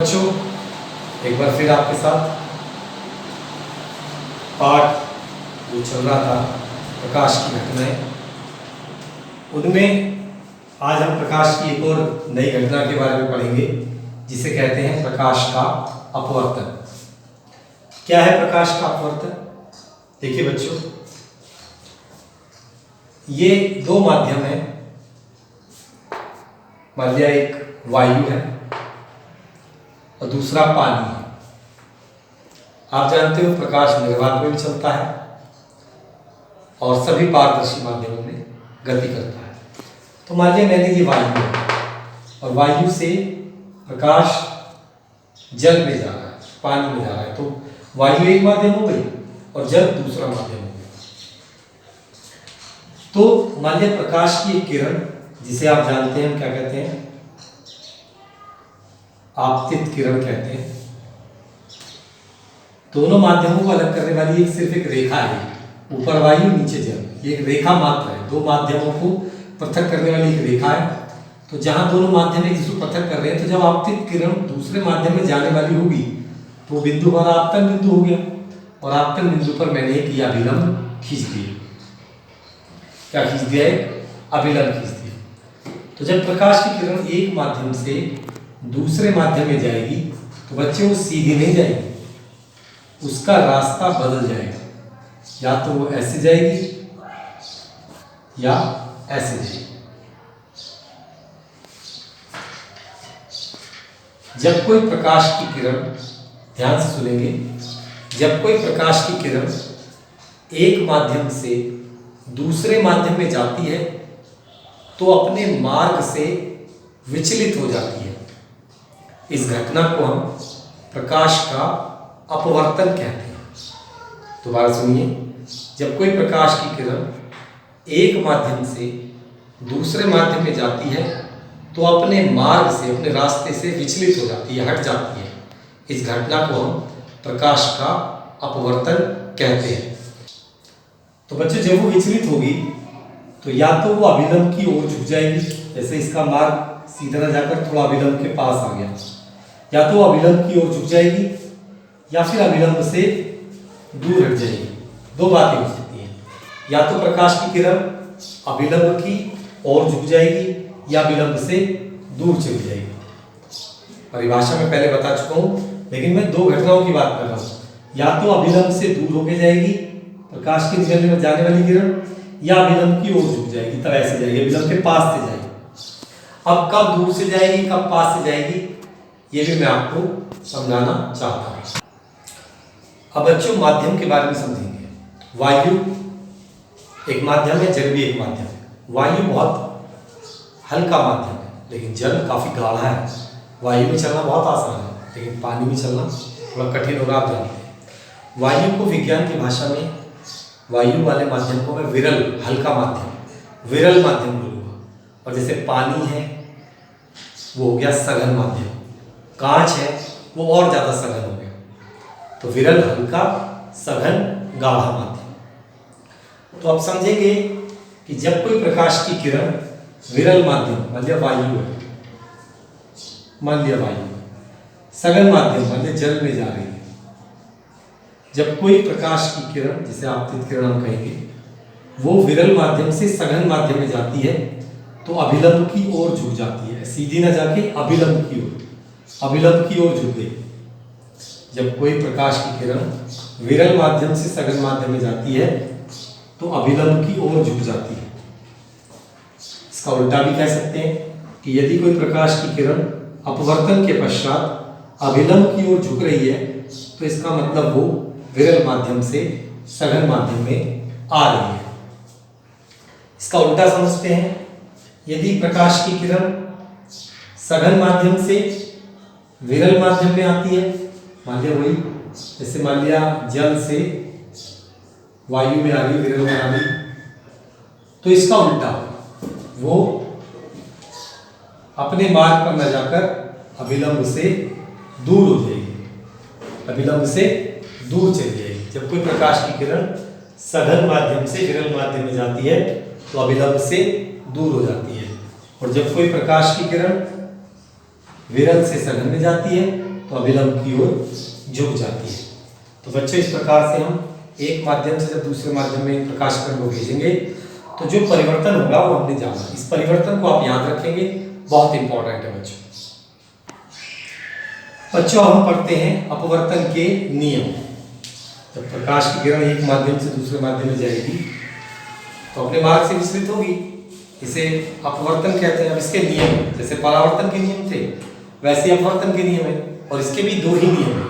बच्चों, एक बार फिर आपके साथ पाठ जो चल रहा था प्रकाश की घटनाएं, उनमें आज हम प्रकाश की एक और नई घटना के बारे में पढ़ेंगे जिसे कहते हैं प्रकाश का अपवर्तन। क्या है प्रकाश का अपवर्तन? देखिए बच्चों, ये दो माध्यम है। मान लिया एक वायु है और दूसरा पानी है। आप जानते हो प्रकाश निर्वात में भी चलता है और सभी पारदर्शी माध्यमों में गति करता है। तो मान लिया मैंने ये वायु है और वायु से प्रकाश जल में जा रहा है, पानी में जा रहा है, तो वायु एक माध्यम हो गई और जल दूसरा माध्यम हो गया। तो मान लिया प्रकाश की एक किरण, जिसे आप जानते हैं हम क्या कहते हैं, आपतित किरण कहते हैं। दोनों माध्यमों को अलग करने वाली सिर्फ एक रेखा है, ऊपर वायु नीचे जल। ये एक रेखा मात्र है, दो माध्यमों को पृथक करने वाली एक रेखा है। तो जहां दोनों माध्यम एक दूसरे को पृथक कर रहे हैं, तो जब आपतित किरण दूसरे माध्यम में जाने वाली होगी तो वो बिंदु हमारा आपतन बिंदु हो गया, और आपतन बिंदु पर मैंने एक अभिलंब खींच दिया। क्या खींच दिया? एक अभिलंब खींच दिया। तो जब प्रकाश की किरण एक माध्यम से दूसरे माध्यम में जाएगी तो बच्चे वो सीधी नहीं जाएगी, उसका रास्ता बदल जाएगा। या तो वो ऐसे जाएगी या ऐसे जाएगी। जब कोई प्रकाश की किरण, ध्यान से सुनेंगे, जब कोई प्रकाश की किरण एक माध्यम से दूसरे माध्यम में जाती है तो अपने मार्ग से विचलित हो जाती है। इस घटना को हम प्रकाश का अपवर्तन कहते हैं। दोबारा सुनिए, जब कोई प्रकाश की किरण एक माध्यम से दूसरे माध्यम में जाती है तो अपने मार्ग से, अपने रास्ते से विचलित हो जाती है, हट जाती है। इस घटना को हम प्रकाश का अपवर्तन कहते हैं। तो बच्चों, जब वो विचलित होगी तो या तो वो अभिलंब की ओर झुक जाएगी, जैसे इसका मार्ग सीधा न जाकर थोड़ा अभिलंब के पास आ गया, या तो अभिलंब की ओर झुक जाएगी या फिर अभिलंब से दूर हट जाएगी। दो बातें हो सकती हैं, या तो प्रकाश की किरण अभिलंब की ओर झुक जाएगी या अभिलंब से दूर चली जाएगी। परिभाषा में पहले बता चुका हूं, लेकिन मैं दो घटनाओं की बात कर रहा हूं। या तो अभिलंब से दूर होके जाएगी प्रकाश की निकलने में जाने वाली किरण, या अभिलंब की ओर झुक जाएगी, तब ऐसे जाएगी, अभिलंब के पास से जाएगी। अब कब दूर से जाएगी, कब पास से जाएगी, ये भी मैं आपको समझाना चाहता हूं। अब बच्चों, माध्यम के बारे में समझेंगे। वायु एक माध्यम है, जल भी एक माध्यम है। वायु बहुत हल्का माध्यम है, लेकिन जल काफी गाढ़ा है। वायु में चलना बहुत आसान है, लेकिन पानी में चलना थोड़ा कठिन होगा, आप जानते हैं। वायु को विज्ञान की भाषा में, वायु वाले माध्यम को मैं विरल, हल्का माध्यम, विरल माध्यम बोलूँगा। और जैसे पानी है वो हो गया सघन माध्यम, कांच है वो और ज्यादा सघन हो गया। तो विरल, हल्का, सघन, गाढ़ा माध्यम। तो अब समझेंगे कि जब कोई प्रकाश की किरण विरल माध्यम, मान लिया वायु है, मान लिया वायु, सघन माध्यम मान लिया जल में जा रही है, जब कोई प्रकाश की किरण, जिसे आपतित किरण हम कहेंगे, वो विरल माध्यम से सघन माध्यम में जाती है तो अभिलंब की ओर झुक जाती है, सीधी ना जाके अभिलंब की ओर, अभिलंब की ओर झुक गई। जब कोई प्रकाश की किरण विरल माध्यम से सघन माध्यम में जाती है तो अभिलंब की ओर झुक जाती है। इसका उल्टा भी कह सकते हैं कि यदि कोई प्रकाश की किरण अपवर्तन के पश्चात अभिलंब की ओर झुक रही है तो इसका मतलब वो विरल माध्यम से सघन माध्यम में आ रही है। इसका उल्टा समझते हैं, यदि प्रकाश की किरण सघन माध्यम से विरल माध्यम में आती है, मान लिया वही, जैसे मान लिया जल से वायु में आ गई, विरल में आ गई, तो इसका उल्टा, वो अपने मार्ग पर न जाकर अभिलंब से दूर हो जाएगी, अभिलंब से दूर चली जाएगी। जब कोई प्रकाश की किरण सघन माध्यम से विरल माध्यम में जाती है तो अभिलंब से दूर हो जाती है, और जब कोई प्रकाश की किरण विरल से सघन में जाती है तो अभिलंब की ओर झुक जाती है। तो बच्चों इस प्रकार से हम एक माध्यम से जब दूसरे माध्यम में प्रकाश किरण को भेजेंगे तो जो परिवर्तन होगा वो हमने जाना। इस परिवर्तन को आप याद रखेंगे, बहुत इंपॉर्टेंट है बच्चों। बच्चों हम पढ़ते हैं अपवर्तन के नियम। जब प्रकाश की किरण एक माध्यम से दूसरे माध्यम में जाएगी तो अपने मार्ग से विचलित होगी, इसे अपवर्तन कहते हैं। अब इसके नियम, जैसे परावर्तन के नियम थे वैसे अपवर्तन के नियम है, और इसके भी दो ही नियम है।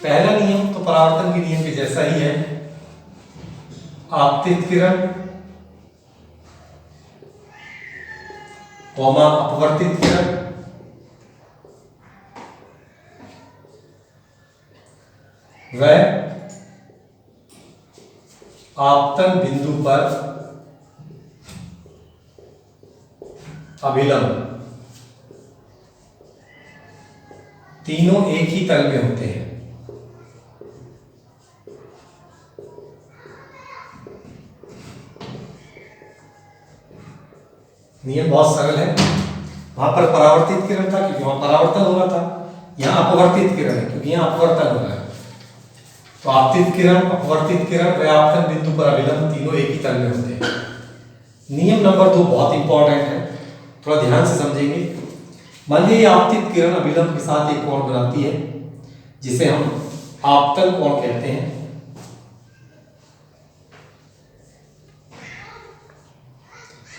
पहला नियम तो परावर्तन के नियम के जैसा ही है, आपतित किरण कॉमा अपवर्तित किरण वह आपतन बिंदु पर अभिलंब, तीनों एक ही तल में होते हैं। नियम बहुत सरल है। वहां पर परावर्तित किरण था क्योंकि वहां परावर्तन हो रहा था, यहां अपवर्तित किरण है क्योंकि यहां अपवर्तन हो रहा है। तो आपतित किरण, अपवर्तित किरण व आपतन बिंदु पर अभिलंब, तीनों एक ही तल में होते हैं। नियम नंबर 2 बहुत इंपॉर्टेंट है, थोड़ा ध्यान से समझेंगे। मान लीजिए आपतित किरण अभिलंब के साथ एक कोण बनाती है जिसे हम आपतन कोण कहते हैं।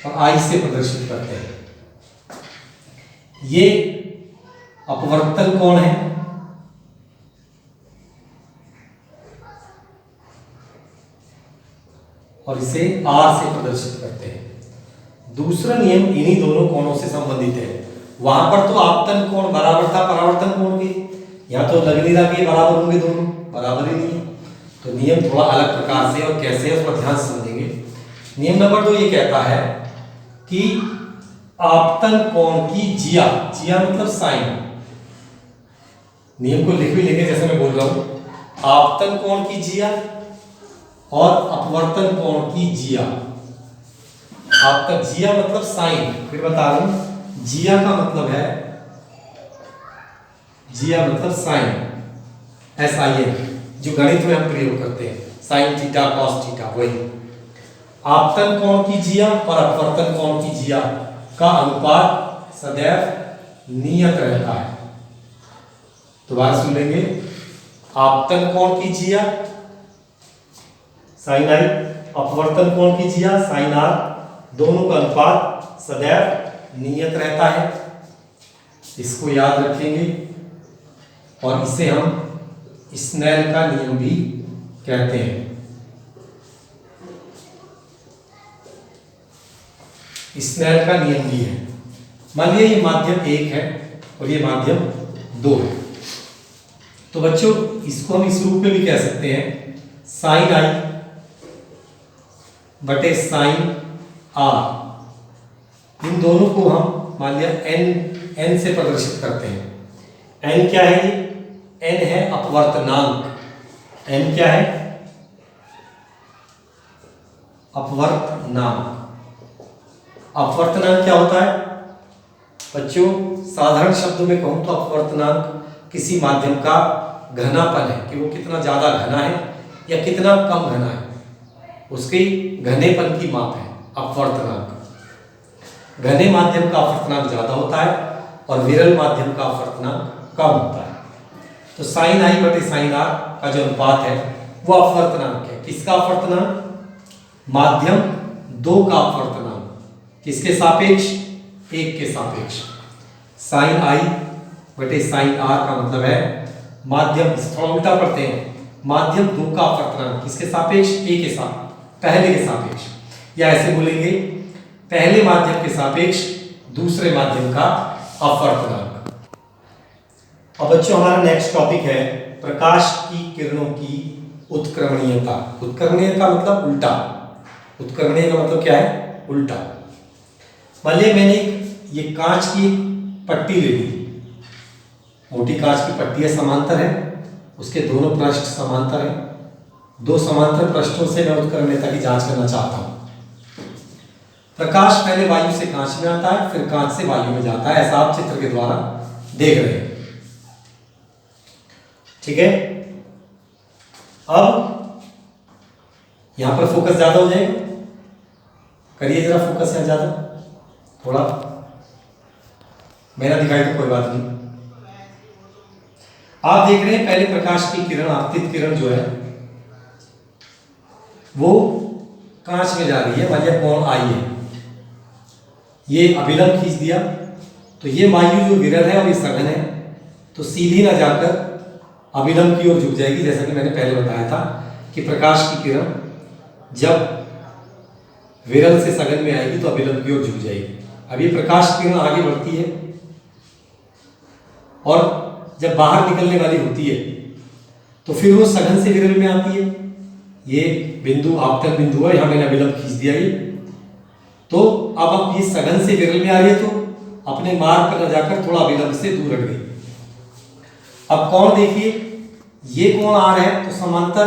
और आई से प्रदर्शित करते हैं। ये अपवर्तन कोण है और इसे आर से प्रदर्शित करते हैं। दूसरा नियम इन्हीं दोनों कोणों से संबंधित है। वहां पर तो आपतन कोण बराबर था परावर्तन कोण के, यहां तो लग नहीं रहा कि बराबर होंगे, दोनों बराबर ही नहीं है। तो नियम थोड़ा अलग प्रकार से और कैसे है उसका ध्यान समझेंगे। नियम नंबर 2 ये कहता है कि आपतन कोण की जिया, जिया मतलब साइन, नियम को लिख भी लेंगे जैसे मैं बोल रहा हूं, आपतन कोण की जिया और अपवर्तन कोण की जिया। आपका जिया मतलब साइन, फिर बता रहा हूं, जिया का मतलब है, जिया मतलब साइन, SIN, जो गणित में हम प्रयोग करते हैं, साइन थीटा कॉस थीटा, वही। आपतन कोण की जिया और अपवर्तन कोण की जिया का अनुपात सदैव नियत रहता है। दोबारा सुन लेंगे, आपतन कोण की जिया साइन आई, अपवर्तन कोण की जिया साइन आर, दोनों का अनुपात सदैव नियत रहता है। इसको याद रखेंगे और इसे हम स्नेल का नियम भी कहते हैं। स्नेल का नियम भी है। मान लीजिए ये माध्यम 1 है और ये माध्यम 2 है, तो बच्चों इसको हम इस रूप में भी कह सकते हैं, साइन आई बटे साइन आर। इन दोनों को हम मान लिया n से प्रदर्शित करते हैं। n क्या है? n है अपवर्तनांक। n क्या है? अपवर्तनांक। अपवर्तनांक क्या होता है बच्चों? साधारण शब्दों में कहूं तो अपवर्तनांक किसी माध्यम का घनापन है कि वो कितना ज्यादा घना है या कितना कम घना है, उसके घनेपन की माप है अपवर्तनांक। घने माध्यम का अपवर्तनांक ज्यादा होता है और विरल माध्यम का अपवर्तनांक कम होता है। तो साइन आई बटे साइन आर का जो अनुपात है वो अपवर्तनांक है। किसका अपवर्तनांक? माध्यम 2 का अपवर्तनांक। किसके सापेक्ष? 1 के सापेक्ष। साइन आई बटे साइन आर का मतलब है माध्यम, थोड़ा उल्टा पढ़ते हैं, माध्यम 2 का अपवर्तनांक किसके सापेक्ष? A के साथ, पहले के सापेक्ष, या ऐसे बोलेंगे पहले माध्यम के सापेक्ष दूसरे माध्यम का अपवर्तनांक। अब बच्चों हमारा नेक्स्ट टॉपिक है प्रकाश की किरणों की उत्क्रमणीयता। उत्क्रमणीयता मतलब उल्टा। उत्क्रमणीय का मतलब क्या है? उल्टा। मान लीजिए मैंने ये कांच की पट्टी ले ली, मोटी कांच की पट्टी है, समांतर है, उसके दोनों पृष्ठ समांतर है। 2 समांतर पृष्ठों से मैं उत्क्रमणीयता की जांच करना चाहता हूं। प्रकाश पहले वायु से कांच में आता है, फिर कांच से वायु में जाता है, ऐसा आप चित्र के द्वारा देख रहे हैं। ठीक है। अब यहां पर फोकस ज्यादा हो जाएगा, करिए जरा फोकस यहां ज्यादा, थोड़ा मेरा दिखाई तो कोई बात नहीं। आप देख रहे हैं पहले प्रकाश की किरण, आपतित किरण जो है वो कांच में जा रही है, वजह कोण आई है, ये अभिलंब खींच दिया तो ये वायु जो विरल है और ये सघन है, तो सीधी ना जाकर अभिलंब की ओर झुक जाएगी। जैसा कि मैंने पहले बताया था कि प्रकाश की किरण जब विरल से सघन में आएगी तो अभिलंब की ओर झुक जाएगी। अब ये प्रकाश की किरण आगे बढ़ती है और जब बाहर निकलने वाली होती है तो फिर वो सघन से विरल में आती है। ये बिंदु आपतन बिंदु है, यहां मैंने अभिलंब खींच दिया ये, तो अब ये सघन से विरल में आ रही है तो अपने मार्ग पर न जाकर थोड़ा अभिलंब से दूर हट गई। अब कोण देखिए, ये कोण आ रहा है तो समांतर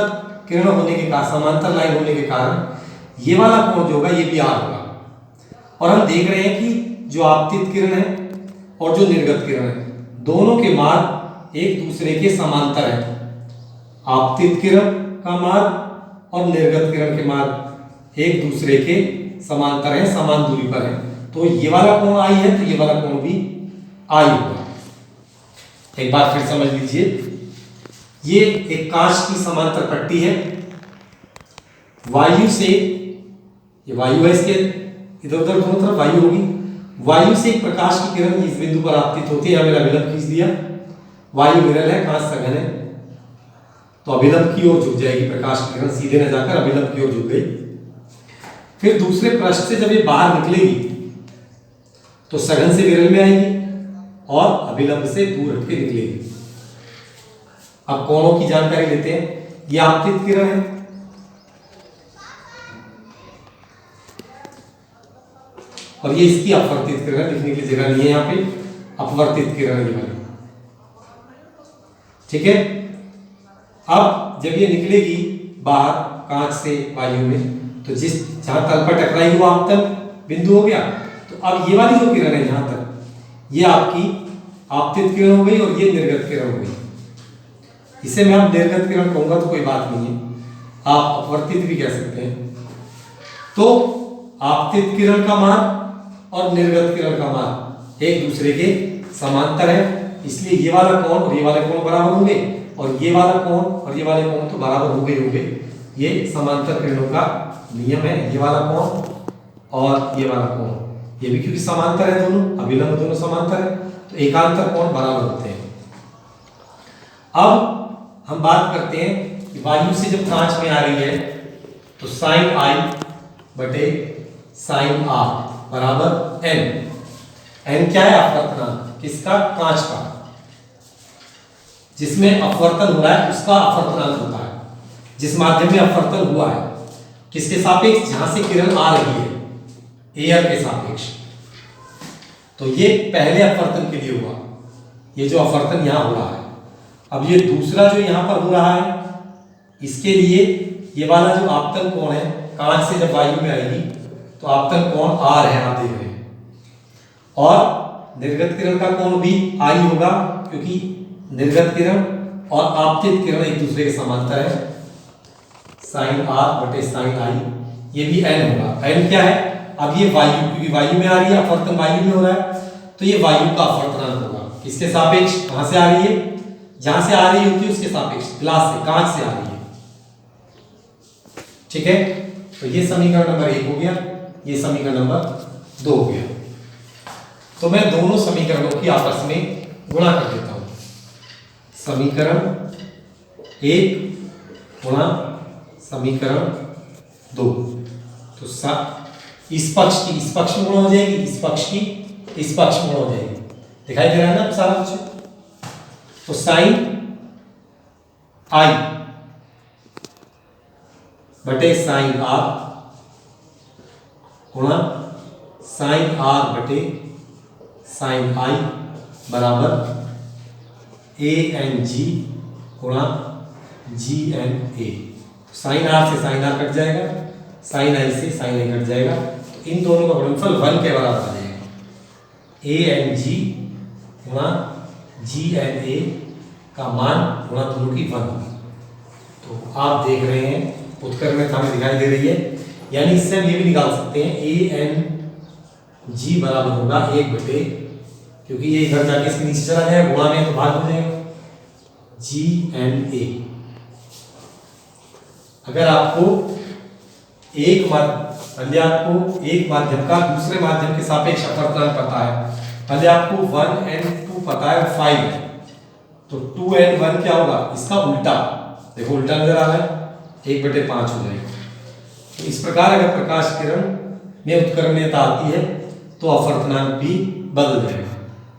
किरण होने के कारण, समांतर लाइन होने के कारण ये वाला कोण जो होगा ये भी आर होगा। और हम देख रहे हैं कि जो आपतित किरण है और जो निर्गत किरण है दोनों के मार्ग एक दूसरे के समांतर है। आपतित किरण का मार्ग और निर्गत किरण के मार्ग एक दूसरे के समांतर है, समान दूरी पर है। तो ये वाला कोण आई है तो ये वाला कोण भी आई होगा। एक बार फिर समझ लीजिए, ये एक कांच की समांतर पट्टी है, वायु से, ये वायु है, इसके इधर उधर दोनों तरफ वायु होगी, वायु से एक प्रकाश की किरण इस बिंदु पर आपतित होती है। यहां मैंने अभिलंब खींच दिया, वायु विरल है, कांच सघन है, तो अभिलंब की ओर झुक जाएगी प्रकाश की किरण, सीधे न जाकर अभिलंब की ओर झुक गई। फिर दूसरे पृष्ठ से जब ये बाहर निकलेगी तो सघन से विरल में आएगी और अभिलंब से दूर हटके निकलेगी। अब कोणों की जानकारी लेते हैं। ये आपतित किरण है, और ये इसकी अपवर्तित किरण, लिखने की जगह नहीं है यहाँ पे, अपवर्तित किरण ये वाली, ठीक है। अब जब ये निकलेगी बाहर कांच से वायु में तो जहां तल पर टकराएगी वो आपतन बिंदु हो गया। तो अब ये वाली जो किरण है यहां तक, ये आपकी आपतित किरण हो गई और ये निर्गत किरण हो गई। इसे मैं आप निर्गत किरण कहूंगा तो कोई बात नहीं है, आप अपवर्तित भी कह सकते हैं। तो आपतित किरण का मार्ग और निर्गत किरण का मार्ग एक दूसरे के समांतर है, इसलिए ये वाला कोण और ये वाले कोण बराबर होंगे, और ये वाला कोण और ये वाले कोण तो बराबर होंगे। ये समांतर किरणों का नियम है। ये वाला कोण और ये वाला कोण, ये भी क्योंकि समांतर है दोनों, अभिलंब दोनों समांतर है, तो एकांतर कोण बराबर होते हैं। अब हम बात करते हैं कि वायु से जब कांच में आ रही है तो साइन आई बटे साइन आर बराबर एन। एन क्या है? अपवर्तनांक, किसका? कांच का। जिसमें अपवर्तन हो रहा है उसका अपवर्तनांक होता है, जिस माध्यम में अपवर्तन हुआ है किसके सापेक्ष? जहां से किरण आ रही है, एयर के सापेक्ष। तो ये पहले अपवर्तन के लिए हुआ, ये जो अपवर्तन यहां हो रहा है। अब ये दूसरा जो यहां पर हो रहा है, इसके लिए ये वाला जो आपतन कोण है, कांच से जब वायु में आएगी तो आपतन कोण आर है, आप देख रहे हैं। और निर्गत किरण का कोण भी आई होगा, क्योंकि निर्गत किरण और आपतित किरण एक दूसरे के समांतर है। साइन आर बटे साइन आई, ये भी एन होगा। एन क्या है? अब ये वायु, क्योंकि वायु में आ रही है, अपवर्तन वायु में हो रहा है, तो ये वायु का अपवर्तनांक होगा। किसके सापेक्ष? कहां से आ रही है? जहां से आ रही होती है उसके सापेक्ष, ग्लास से, कांच से आ रही है। ठीक है, तो ये समीकरण नंबर 1 हो गया, ये समीकरण नंबर 2 हो गया। तो मैं दोनों समीकरणों की आपस में गुणा कर देता हूं। समीकरण 1 गुणा समीकरण 2, तो इस पक्ष की इस पक्ष में गुणा हो जाएगी, इस पक्ष की इस पक्ष में गुणा हो जाएगी। दिखाई दे रहा है ना सारा कुछ? तो साइन आई बटे साइन आर गुणा साइन आर बटे साइन आई बराबर ए एन जी गुणा G N A. Sign are से साइन आर कट जाएगा, साइन आई से साइन आई कट जाएगा, तो इन दोनों का गुणनफल 1 के बराबर आ जाएगा। ए एन जी गुणा जी एन ए का मान गुणा दोनों की 1 होगी। तो आप देख रहे हैं उत्क्रमणीयता हमें दिखाई दे रही है, यानी इससे हम ये भी निकाल सकते हैं ANG बराबर होगा 1 बटे, क्योंकि ये इधर जाके इसके नीचे चला जाएगा, गुणा में तो भाग हो जाएगा, GNA। अगर आपको एक माध्यम का दूसरे माध्यम के सापेक्ष अपवर्तनांक पता है, पहले आपको 1 and 2 पता है, 5 है, तो 2 and 1 क्या होगा, इसका उल्टा, देखो उल्टा नजर आ रहा है, 1/5 हो जाएगा। तो इस प्रकार अगर प्रकाश किरण में उत्क्रमणीयता आती है तो अपवर्तनांक भी बदल जाएगा।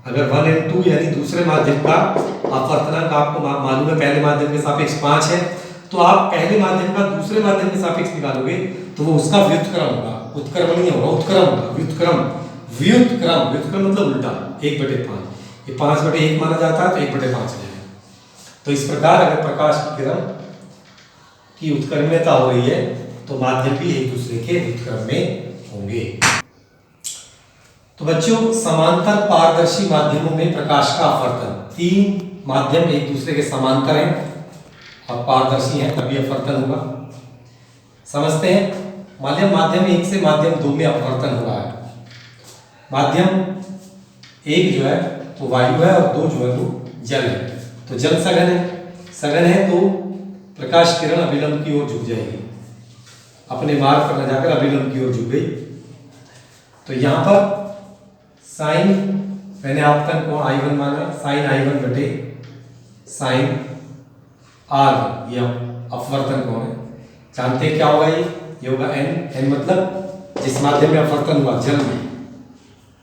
अगर 1 and 2 यानी दूसरे माध्यम का अपवर्तनांक आपको मालूम है पहले माध्यम के सापेक्ष 5 है, तो आप पहले माध्यम का दूसरे माध्यम के सापेक्ष निकालोगे तो वो उसका व्युत्क्रम होगा, उत्क्रमण नहीं होगा, उत्क्रम होगा, व्युत्क्रम मतलब उल्टा, 1/5। ये 5/1 माना जाता है तो 1/5 हो जाएगा। तो इस प्रकार अगर प्रकाश की किरण की उत्क्रमणीयता हो रही है तो माध्यम भी एक दूसरे के व्युत्क्रम में होंगे। तो बच्चों, समांतर पारदर्शी माध्यमों में प्रकाश का अपवर्तन, 3 माध्यम एक दूसरे के समांतर हैं और पारदर्शी हैं तभी अपवर्तन होगा। समझते हैं, माध्यम 1 से माध्यम 2 में अपवर्तन हो रहा है। माध्यम 1 जो है वो वायु है और 2 जो है वो जल है। तो जल सघन है तो प्रकाश किरण अभिलंब की ओर झुक जाएगी, अपने मार्ग पर न जाकर अभिलंब की ओर झुक गई। तो यहाँ पर साइन, मैंने आपतन कोण I1 माना, साइन I1 बटे साइन R1, ये अपवर्तन कोण है। जानते हैं क्या होगा, ये होगा n मतलब जिस माध्यम में अपवर्तन हुआ,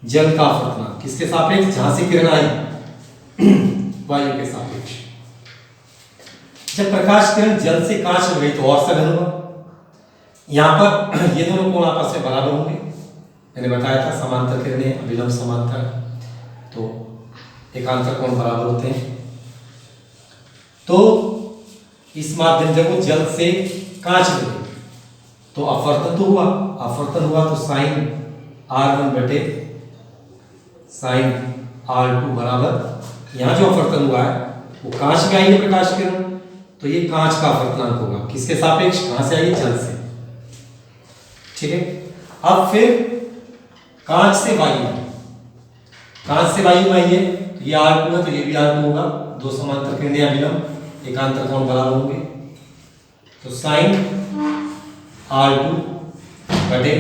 जल का अपवर्तन किसके सापेक्ष, जहां से किरण आई वायु के सापेक्ष। जब प्रकाश किरण जल से कांच में गई तो और सघन होगा। यहाँ पर ये दोनों कोण आपस में बराबर होंगे, मैंने बताया था समांतर किरणें अभिलंब समांतर, तो एकांतर कोण बराबर होते हैं। तो इस माध्यम जब वो जल से कांच में गई तो अपवर्तन हुआ तो साइन R1 बटे साइन R2 बराबर, यहाँ जो अपवर्तन हुआ है वो कांच में आई है प्रकाश किरण, तो ये कांच का अपवर्तनांक होगा, किसके सापेक्ष, कहां से आई, जल से। ठीक है, अब फिर कांच से वायु में आई है, तो ये R2 है तो ये भी R2 होगा, 2 समांतर किरणें अभिलंब, एकांतर कोण बराबर होंगे। तो साइन R2 बटे,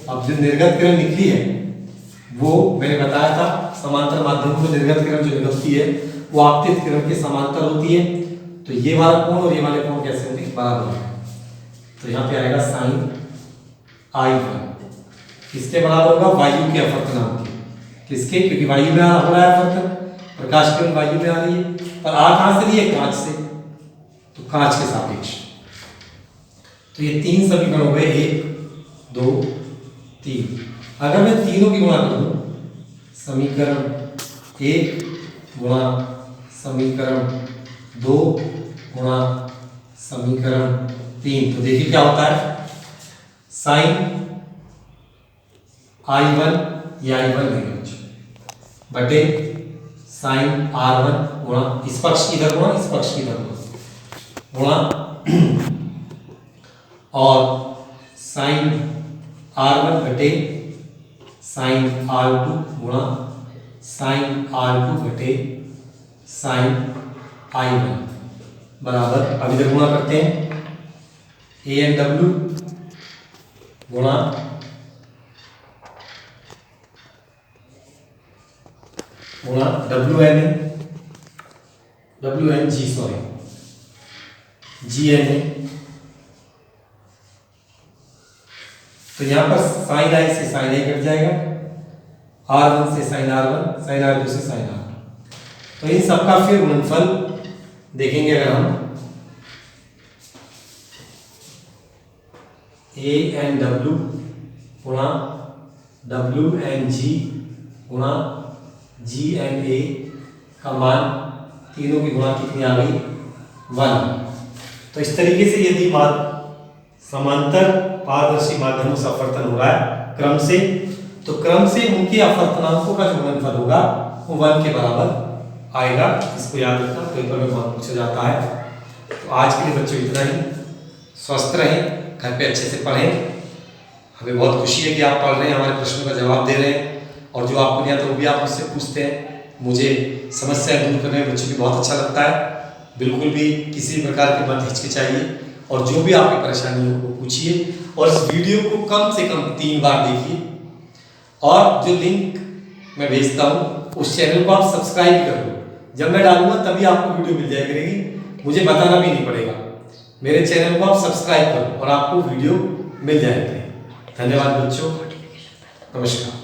अब जो निर्गत किरण निकली है वो मैंने बताया था समांतर माध्यमों में निर्गत किरण जो निकलती है वो आपतित किरण के समांतर होती है। तो ये वाला कोण और ये वाले कोण कैसे होंगे, बराबर होंगे। तो यहाँ पे आएगा साइन I1 किसके बराबर होगा, वायु के अपवर्तनांक के, किसके, क्योंकि वायु में हो रहा है अपवर्तन, प्रकाश किरण वायु में आ रही है, पर आ कहां से रही है, कांच से, तो कांच के सापेक्ष। तो ये 3 समीकरण हो गए, 1 2 3। अगर मैं तीनों की गुणा कर दूं, समीकरण 1 गुणा समीकरण 2 गुणा समीकरण 3, तो देखिए क्या होता है, साइन I1, ये I1 है बटे साइन R1 गुणा इस पक्ष की इधर गुणा इस पक्ष की इधर गुणा और साइन R1 बटे साइन R2 गुणा साइन R2 बटे साइन I1 बराबर, अब इधर गुणा करते हैं, ANW गुणा WNG सॉरी GNA। तो यहाँ पर साइन I से साइन A कट जाएगा, R1 से साइन R1, साइन R2 से साइन R2। तो इन सबका फिर गुणनफल देखेंगे अगर हम, ANW गुणा WNG गुणा GNA का मान, तीनों की गुणा कितनी आ गई, 1। तो इस तरीके से यदि समांतर पारदर्शी माध्यमों से अपवर्तन हो रहा है क्रम से, तो क्रम से उनके अपवर्तनांकों का जो गुणनफल होगा वो 1 के बराबर आएगा, इसको याद रखना, पेपर में बहुत पूछा जाता है। तो आज के लिए बच्चों इतना ही। स्वस्थ रहें, घर पे अच्छे से पढ़ें। हमें बहुत खुशी है कि आप पढ़ रहे हैं, हमारे प्रश्नों का जवाब दे रहे हैं, और जो आपको नहीं आता वो भी आप मुझसे पूछते हैं। मुझे समस्याएं दूर करने में बच्चों की बहुत अच्छा लगता है। बिल्कुल भी किसी प्रकार की मत हिचकिचाइए, और जो भी आपकी परेशानी हो वो पूछिए, और इस वीडियो को कम से कम 3 बार देखिए, और जो लिंक मैं भेजता हूँ उस चैनल को आप सब्सक्राइब कर लो। जब मैं डालूंगा तभी आपको वीडियो मिल जाया करेगी, मुझे बताना भी नहीं पड़ेगा। मेरे चैनल को आप सब्सक्राइब करो और आपको वीडियो मिल जाया करेगी। धन्यवाद बच्चों, नमस्कार।